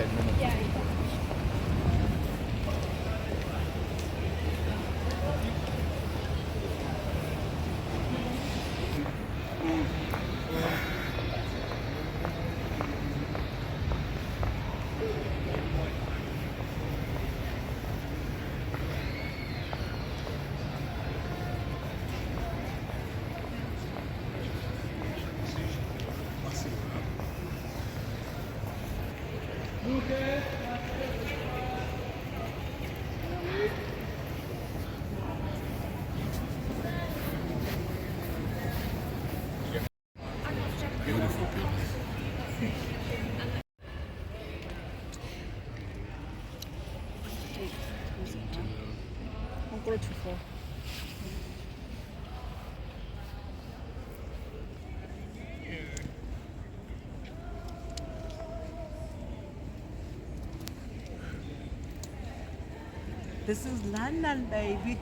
10 minutes. Yeah. Beautiful people. This is London, baby.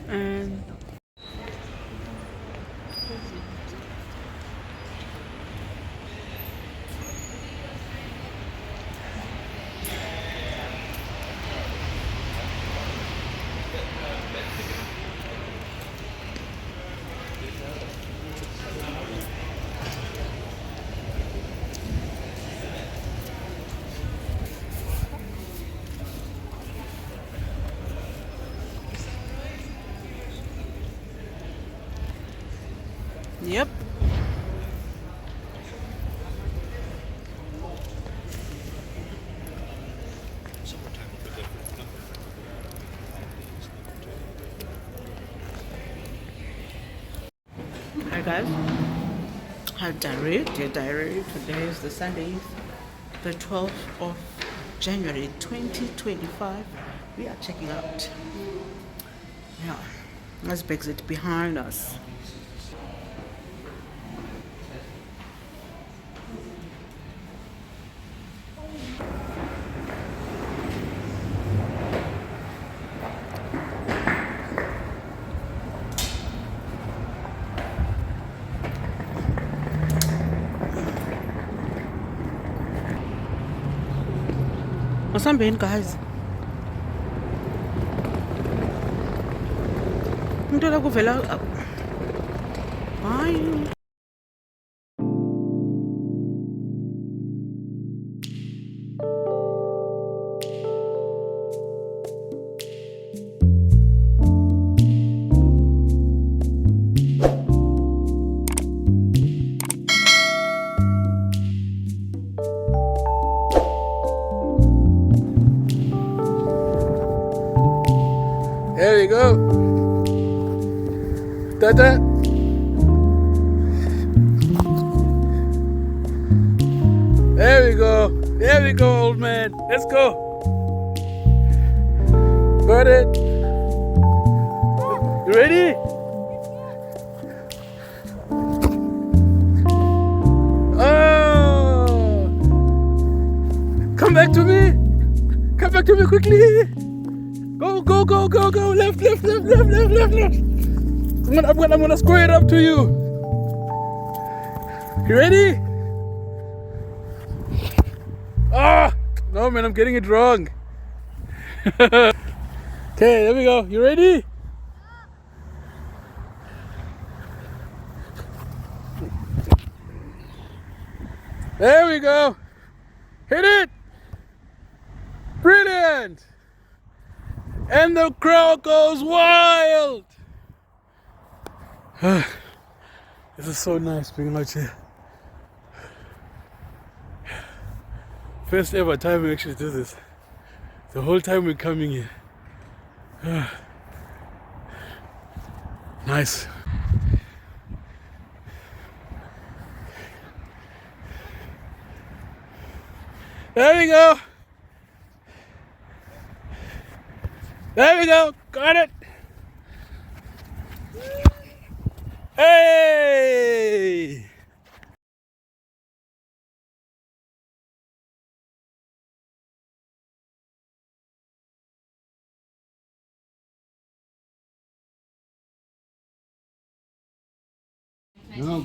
And yep. Hi guys. Hi diary. Dear diary. Today is the Sunday, the 12th of January 2025. We are checking out. Yeah. Let's exit behind us. Masambeni guys. Ngithola kuvela hayi. There we go. Ta-da. There we go. There we go, old man. Let's go. Got it. You ready? Oh! Come back to me. Come back to me quickly. Go, go, go, go, go. Left, left, left, left, left, left, left. I'm gonna square it up to you. You ready? Ah! No, man, I'm getting it wrong. Okay, there we go. You ready? There we go. Hit it. Brilliant. And the crowd goes wild. This is so nice being out here. First ever time we actually do this. The whole time we're coming here. Nice. There we go. There we go. Got it. Hey! House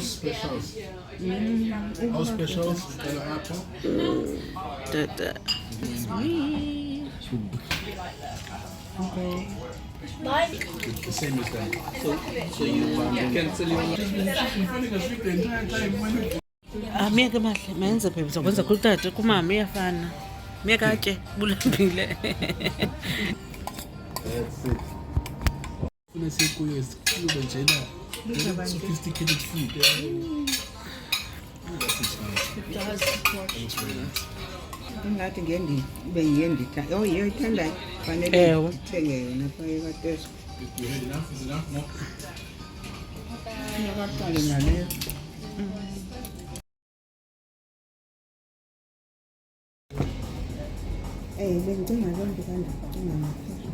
specials. House specials and an apple. It's me. Okay. The same as that. So you cancel your the entire time. Mie ke mahle menze phela uzokwenza kutata kumama iyafana. Mie katye bulambile. That's it. When I say kuyo is kilo njena. Sophisticated food. Ngathi bengiyenditha yeyithandayo fanele ithenge yona phaa ekatesko Is enough more? ingakaqali naleyo bendicinga loo nto kandicinga ngaphezulu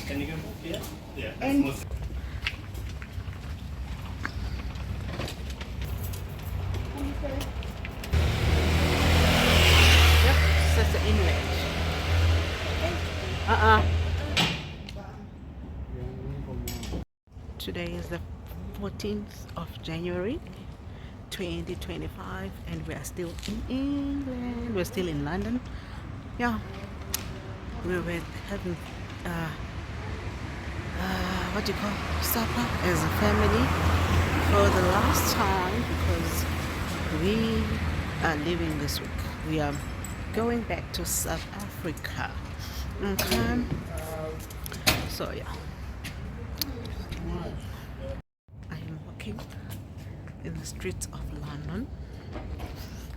Can you go here? Yeah. And- Most- Yep, that's the inlet. Today is the 14th of January 2025 and we are still in England. We're still in London. Yeah. We were having what do you call supper as a family for the last time because we are leaving this week. We are going back to South Africa. Okay. So yeah. I am walking in the streets of London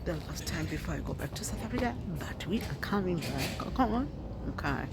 the last time before I go back to South Africa, but we are coming back. Come on. Okay.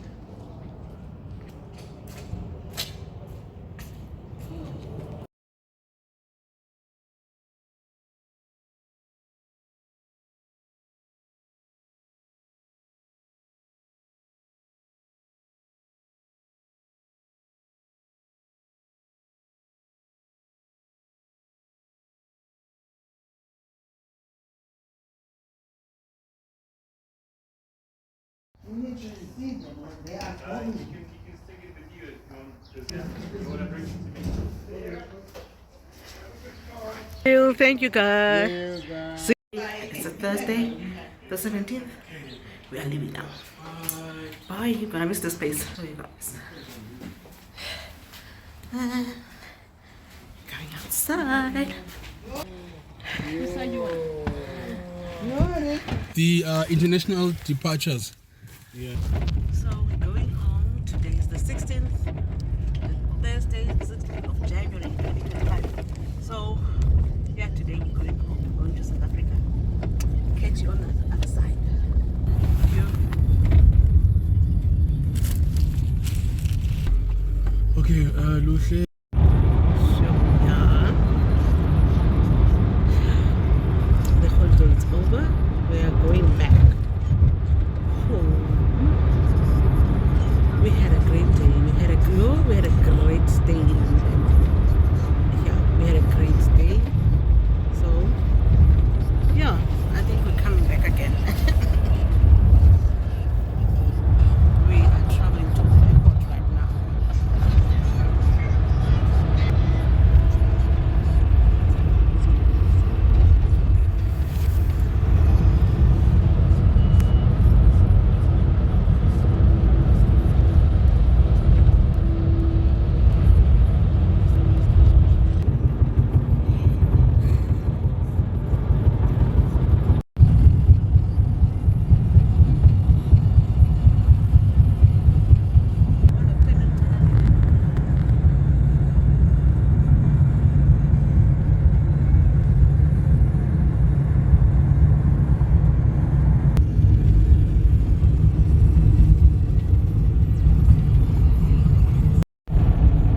You can stick it with you if you want. 'Cause, yeah, you want to bring it to me. Thank you guys. See, it's a Thursday, the 17th. We are leaving now. Bye. You're gonna miss the space. So you guys. Going outside. The international departures. Yeah. So we're going home. Today is the 16th. Thursday, the 16th of January 2025. So yeah, today we're going home. We're going to South Africa. Catch you on the other side. Okay, Luhle. Yeah. The holiday is over. We are going back home. We had a great day. We had a great stay in London. Yeah, we had a great stay. So yeah, I think we're coming back again. We are traveling to the airport right now.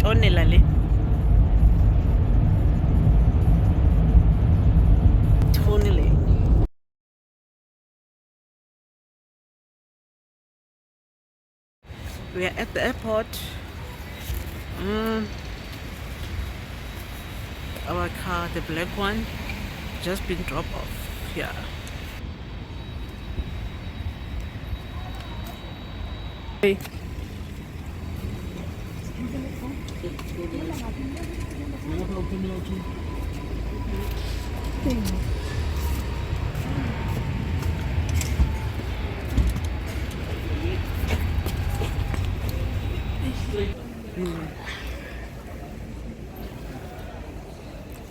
Tonela le. Tonele. We are at the airport. Our car, the black one, just been dropped off. Yeah. Hey.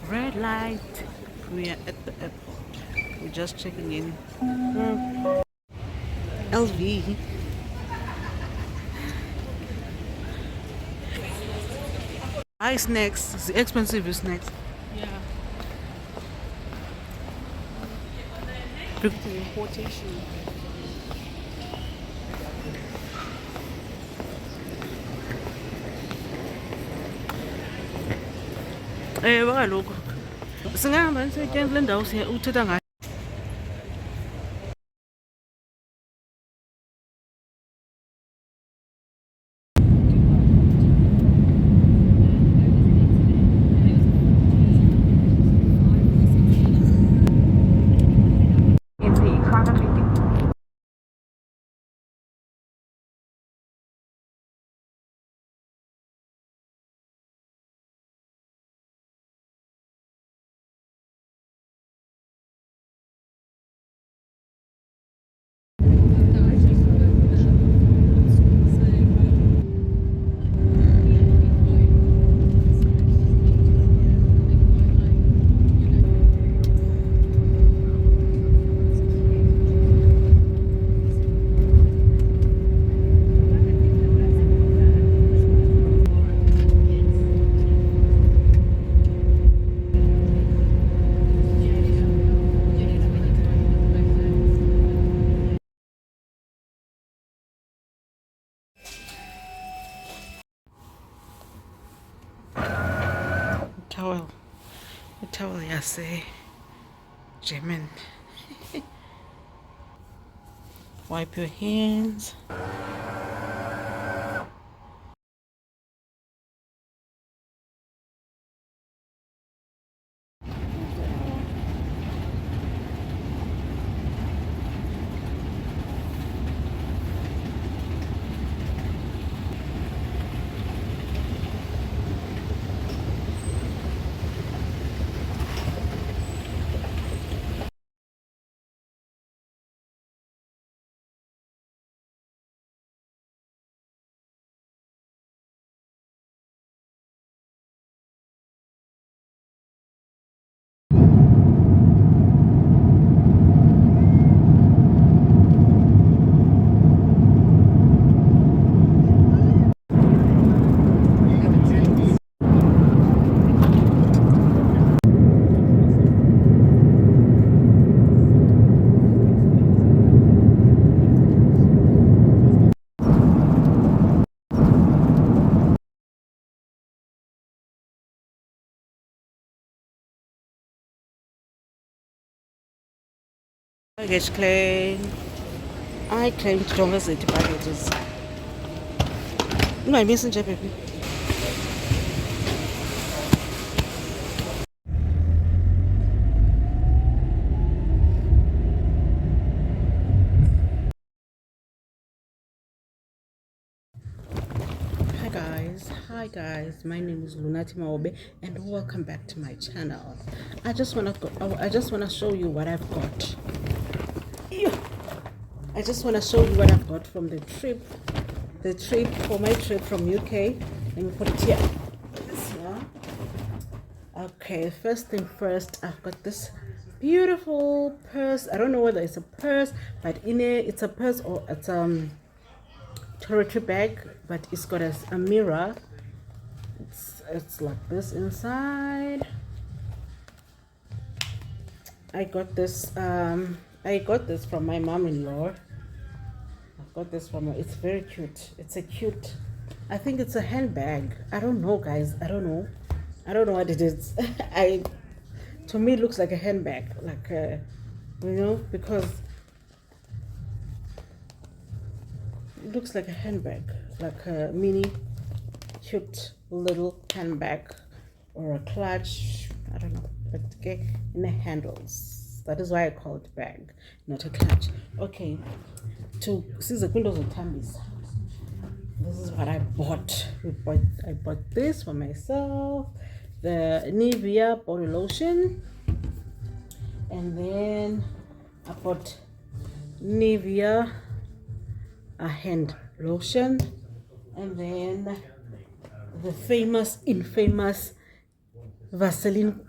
Red light. We are at the airport. We're just checking in. LV. High snacks. It's expensive snacks. Yeah. Look. The importation. Kaloku singahamba nisetyeni kule ndawo uthetha ngayo. Towel yase German. Wipe your hands. Baggage claim. I claimed Jonga's baggages. No, I'm missing baby. Hi guys, my name is lunathimahobe and welcome back to my channel. I just want to show you what I've got. I just want to show you what I've got from the trip for my trip from UK. Let me put it here. Okay, first thing first, I've got this beautiful purse. I don't know whether it's a purse, but it's a purse or it's toiletry bag, but it's got a mirror. It's like this inside. I got this from my mom-in-law. I got this from her. It's very cute. I think it's a handbag. I don't know, guys. I don't know what it is. To me it looks like a handbag, like because it looks like a handbag, like a mini cute little handbag or a clutch. I don't know, but okay, in the handles. That is why I call it bag, not a clutch. Okay, to see the windows of Tambis. this is what I bought. I bought this for myself, the Nivea body lotion, and then I bought Nivea hand lotion, and then the infamous Vaseline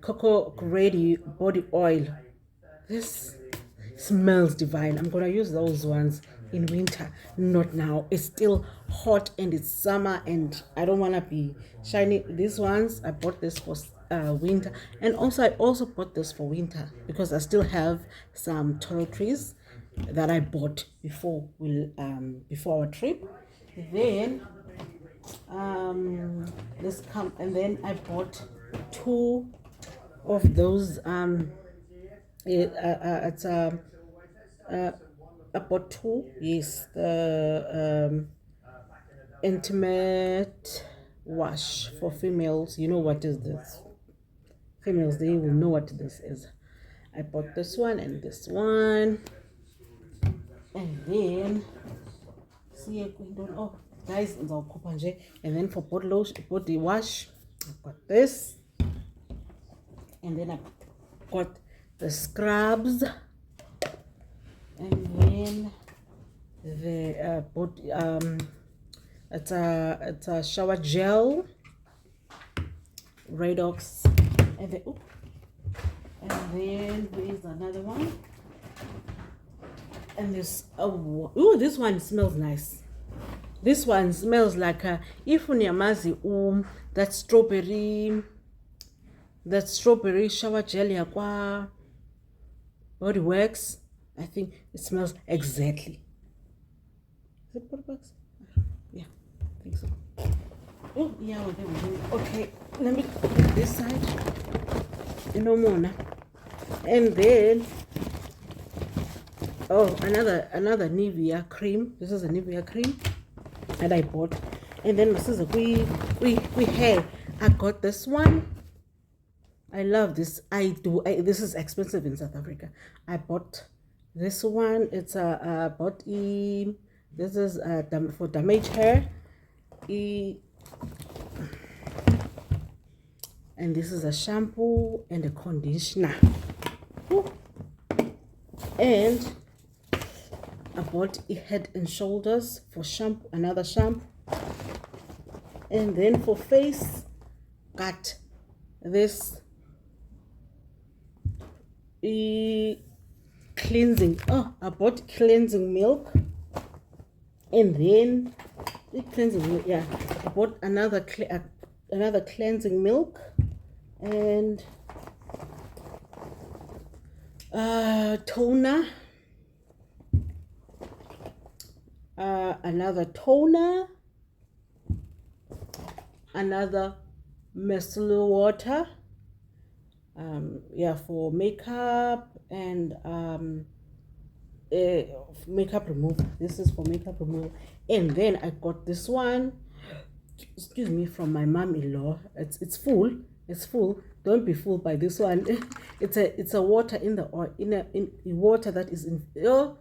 cocoa ready body oil. This smells divine. I'm gonna use those ones in winter, not now. It's still hot and it's summer and I don't want to be shiny. These ones I bought this for winter, and also I also bought this for winter because I still have some toiletries that I bought before our trip. Then and then I bought 2 of those I bought 2, yes, the intimate wash for females. You know what is this? Females, they will know what this is. I bought this one and this one, and then see, oh guys, and then for body wash, I've got this, and then I got the scrubs, and then the it's a shower gel, Redox, and then there is another one, and this this one smells nice. This one smells like if unyamazi that strawberry shower gel yakwa Body Works. I think it smells exactly. Is it Body Works? Yeah, I think so. Oh yeah, well, there we go. Okay, let me put this side. No more now. And then another Nivea cream. This is a Nivea cream that I bought. And then this is we hair. I got this one. I love this. This is expensive in South Africa. I bought this one. It's this is for damaged hair. And this is a shampoo and a conditioner. And I bought a Head and Shoulders for shampoo, another shampoo. And then for face, got this cleansing. Oh, I bought cleansing milk. And then cleansing milk, yeah. I bought another cleansing milk and toner. Another toner, another micellar water, for makeup and makeup remover. This is for makeup remover. And then I got this one, excuse me, from my mom-in-law. It's full. Don't be fooled by this one. It's a water in the oil, in water that is in oil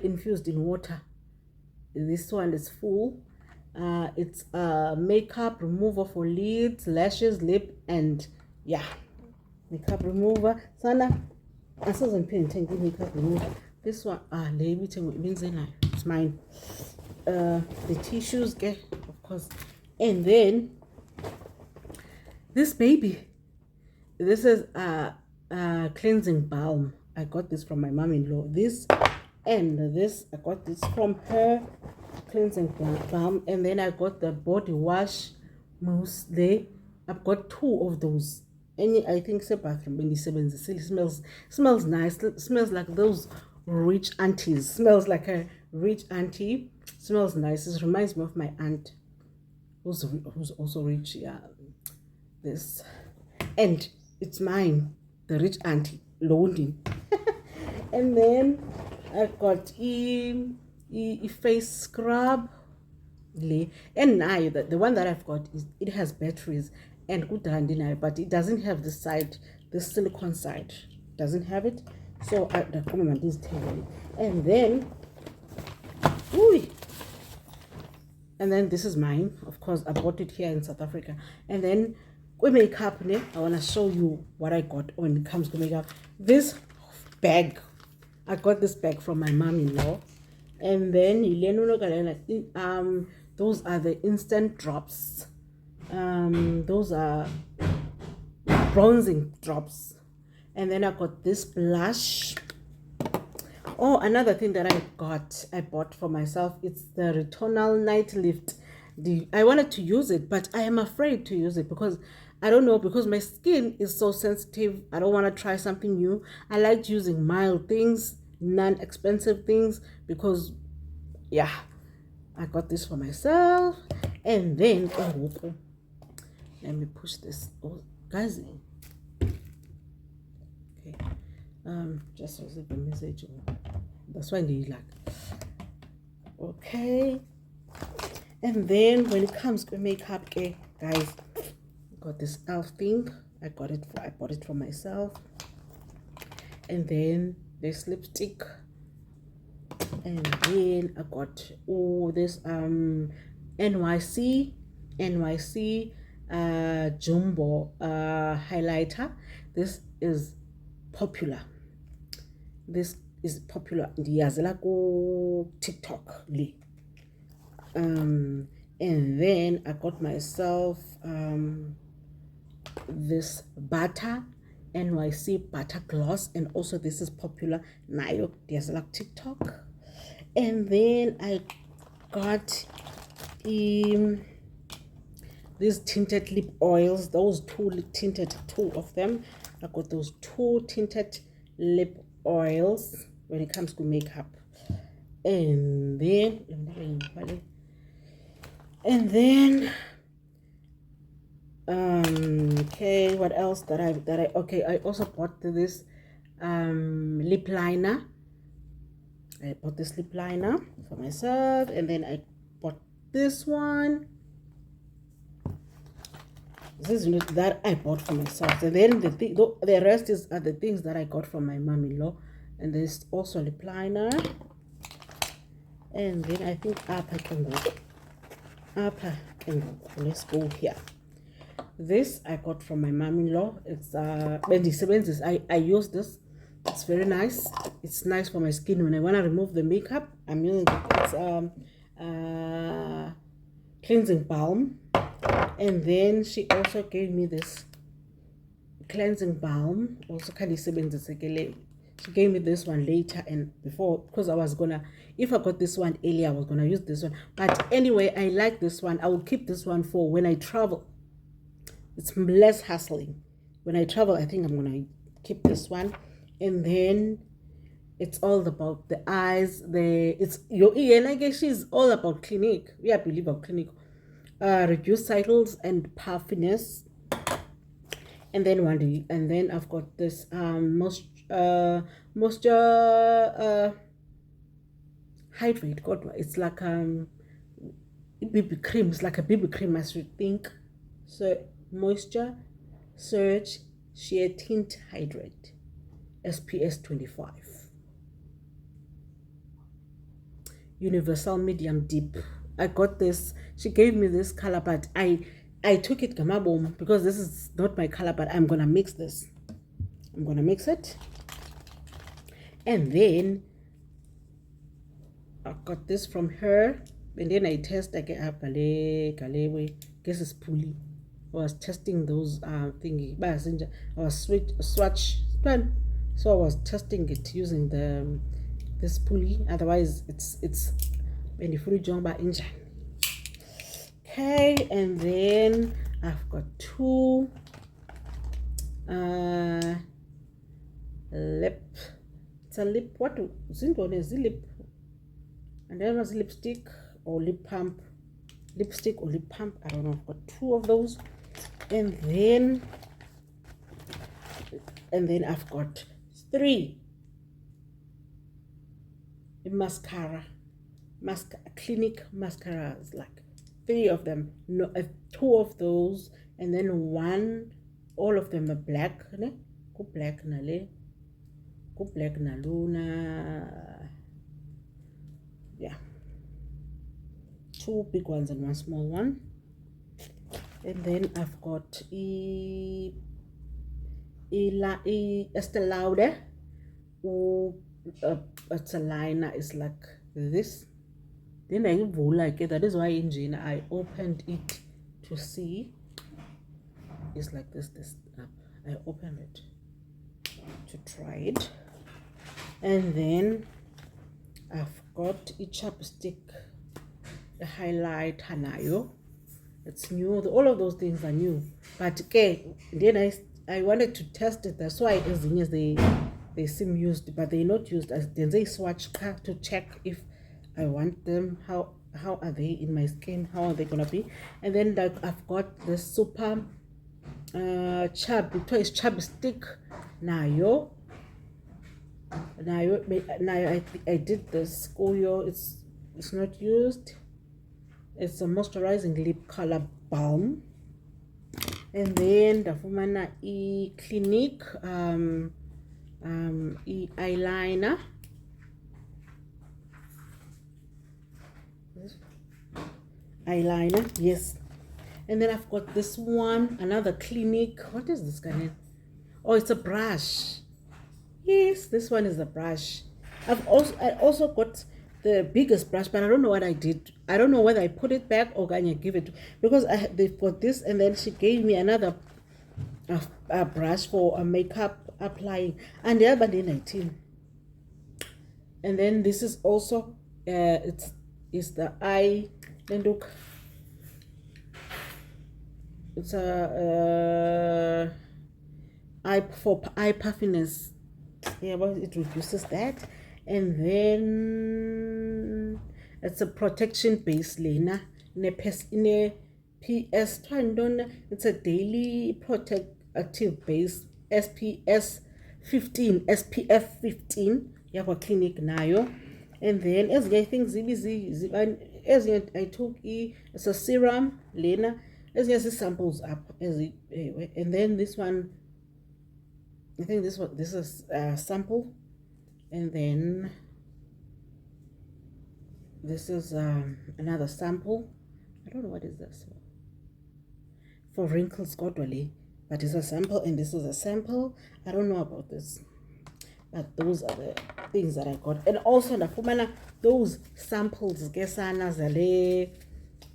infused in water. This one is full. It's a makeup remover for lids, lashes, lip, and makeup remover. Sana, I saw some painting makeup remover. This one, it's mine. The tissues, of course. And then this baby, this is a cleansing balm. I got this from my mom-in-law. This and this, I got this from her, cleansing balm. And then I got the body wash mousse there. I've got 2 of those. And I think it smells nice. It smells like those rich aunties. Smells like a rich auntie. Smells nice. It reminds me of my aunt who's also rich. Yeah, this, and it's mine, the rich auntie loaning. And then I got a face scrub, and now the one that I've got it has batteries and good handina, but it doesn't have this side, the silicone side doesn't have it. So I recommend this table. And then Ooh. And then this is mine. Of course, I bought it here in South Africa. And then with makeup, I want to show you what I got when it comes to makeup. This bag, I got this bag from my mom-in-law. And then those are the instant drops. Those are bronzing drops. And then I got this blush. Oh, another thing that I bought for myself, it's the Retinol Night Lift. I wanted to use it, but I am afraid to use it because I don't know, because my skin is so sensitive. I don't want to try something new. I like using mild things, non-expensive things, because yeah, I got this for myself. And then let me push this. Oh, guys. Okay. Just receive the message. That's why they like. Okay. And then when it comes to makeup, okay, guys, got this elf thing. I bought it for myself. And then this lipstick. And then I got this NYC jumbo highlighter. This is popular. This is popular. Ndiyazela ku TikTok. And then I got myself this butter NYC butter gloss, and also this is popular. Nayo ndiyazela ku TikTok. And then I got these tinted lip oils. Those two of them. I got those 2 tinted lip oils when it comes to makeup. And then okay, what else I also bought this lip liner. I bought this lip liner for myself, and then I bought this one. This is that I bought for myself, and then the rest are the things that I got from my mom-in-law. And there's also lip liner, and then I think upper can go. Let's go here. This I got from my mom-in-law. It's I use this. It's very nice. It's nice for my skin. When I want to remove the makeup, I'm using it. It's cleansing balm. And then she also gave me this cleansing balm. Also, she gave me this one later and before, because I was gonna, if I got this one earlier, I was gonna use this one. But anyway, I like this one. I will keep this one for when I travel. It's less hassling. When I travel, I think I'm gonna keep this one. And then it's all about the eyes. It's your ear. Like she's all about clinic. We believe about clinic. Reduce cycles and puffiness. And then I've got this moisture hydrate. God, it's like BB cream. It's like a BB cream, I should think. So moisture surge sheer tint hydrate. SPS 25. Universal medium deep. I got this. She gave me this color, but I took it gamabom because this is not my color, but I'm gonna mix this. I'm gonna mix it. And then I got this from her. And then I test again. Guess it's pulley. I was testing those thingy. I was swatch. So I was testing it using this pulley. Otherwise, it's when you engine. Okay, and then I've got 2 lip. It's a lip. What is the lip? And then was lipstick or lip pump. Lipstick or lip pump. I don't know. I've got 2 of those, and then I've got 3 mascara. Clinic mascaras, like 3 of them. No, 2 of those, and then 1. All of them are black. Go black na luna. Yeah. 2 big ones and 1 small one. And then I've got Estee Lauder. It's a liner. It's like this. Then I like it. That is why in I opened it to see. It's like this. I opened it to try it. And then I've got a chapstick, a highlighter nayo. It's new. All of those things are new. But okay, then I wanted to test it. That's why as long as they seem used, but they're not used. As then they swatch to check if I want them. How are they in my skin? How are they gonna be? And then I've got the super chapstick nayo. Now I did this Koyo. It's not used. It's a moisturizing lip color balm. And then the Fumana Clinique eyeliner. Eyeliner, yes. And then I've got this one, another Clinique. What is this guy? Oh, it's a brush. Yes, this one is a brush. I also got the biggest brush, but I don't know what I did. I don't know whether I put it back or can I give it, because they've got this, and then she gave me another a brush for a makeup applying, and the other 19. And then this is also it's the eye. Then look, it's a eye for eye puffiness. Yeah, but it reduces that. And then it's a protection base liner in a PS it's a daily protective base SPF 15 yakwa clinic nayo. And then as I think as I took it's a serum liner as the samples up and then this one, I think this is a sample, and then this is another sample. I don't know what is this for wrinkles, godly, but it's a sample, and this is a sample. I don't know about this, but those are the things that I got. And also the Fumana, those samples gesana zale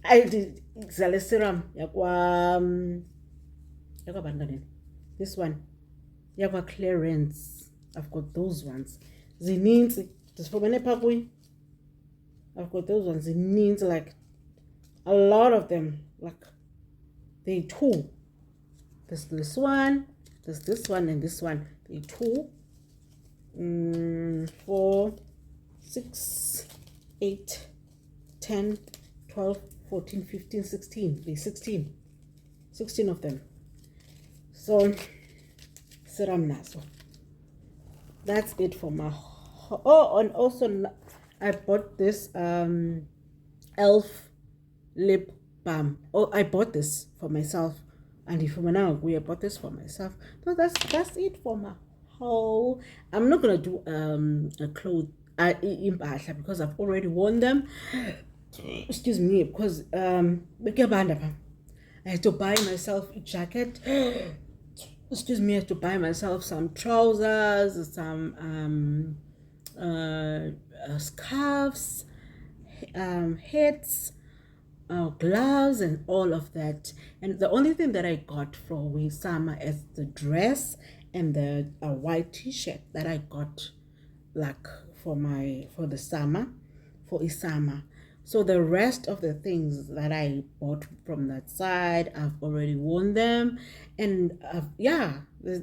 I did zale serum yakwa this one yakwa clearance. I've got those ones. Zininzi. Just for many pakui. I've got those ones. Zininzi, like a lot of them. Like they 2. There's this one. There's this one and this one. They 2. 4, 6, 8, 10, 12, 14, 15, 16. They 16. 16 of them. So serum naso. That's it for my and also I bought this elf lip balm. I bought this for myself, and if now I bought this for myself. So that's it for my haul. I'm not gonna do a clothes because I've already worn them. Excuse me, because I had to buy myself a jacket. Excuse me, I have to buy myself some trousers, some scarves, hats, gloves, and all of that. And the only thing that I got for summer is the dress and the white t-shirt that I got, like for the summer, for a summer. So the rest of the things that I bought from that side, I've already worn them, and there's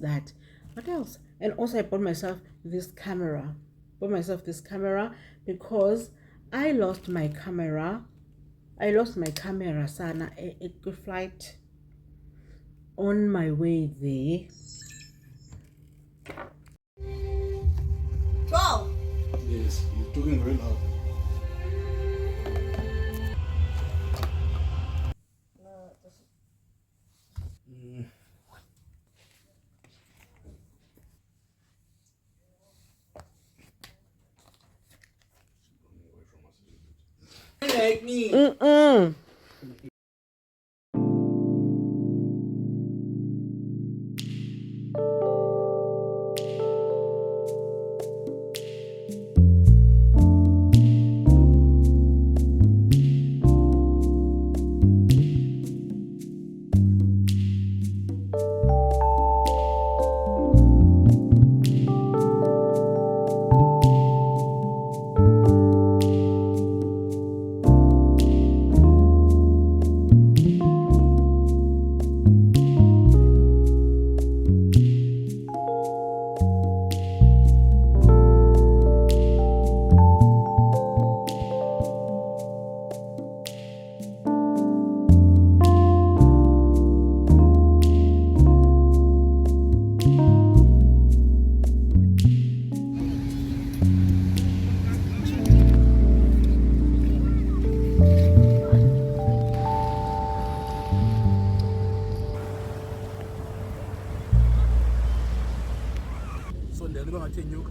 that. What else? And also I bought myself this camera. Because I lost my camera. Sana a flight on my way there. Go. Yes, you're talking very loud. like me. sondela bangathi nyuka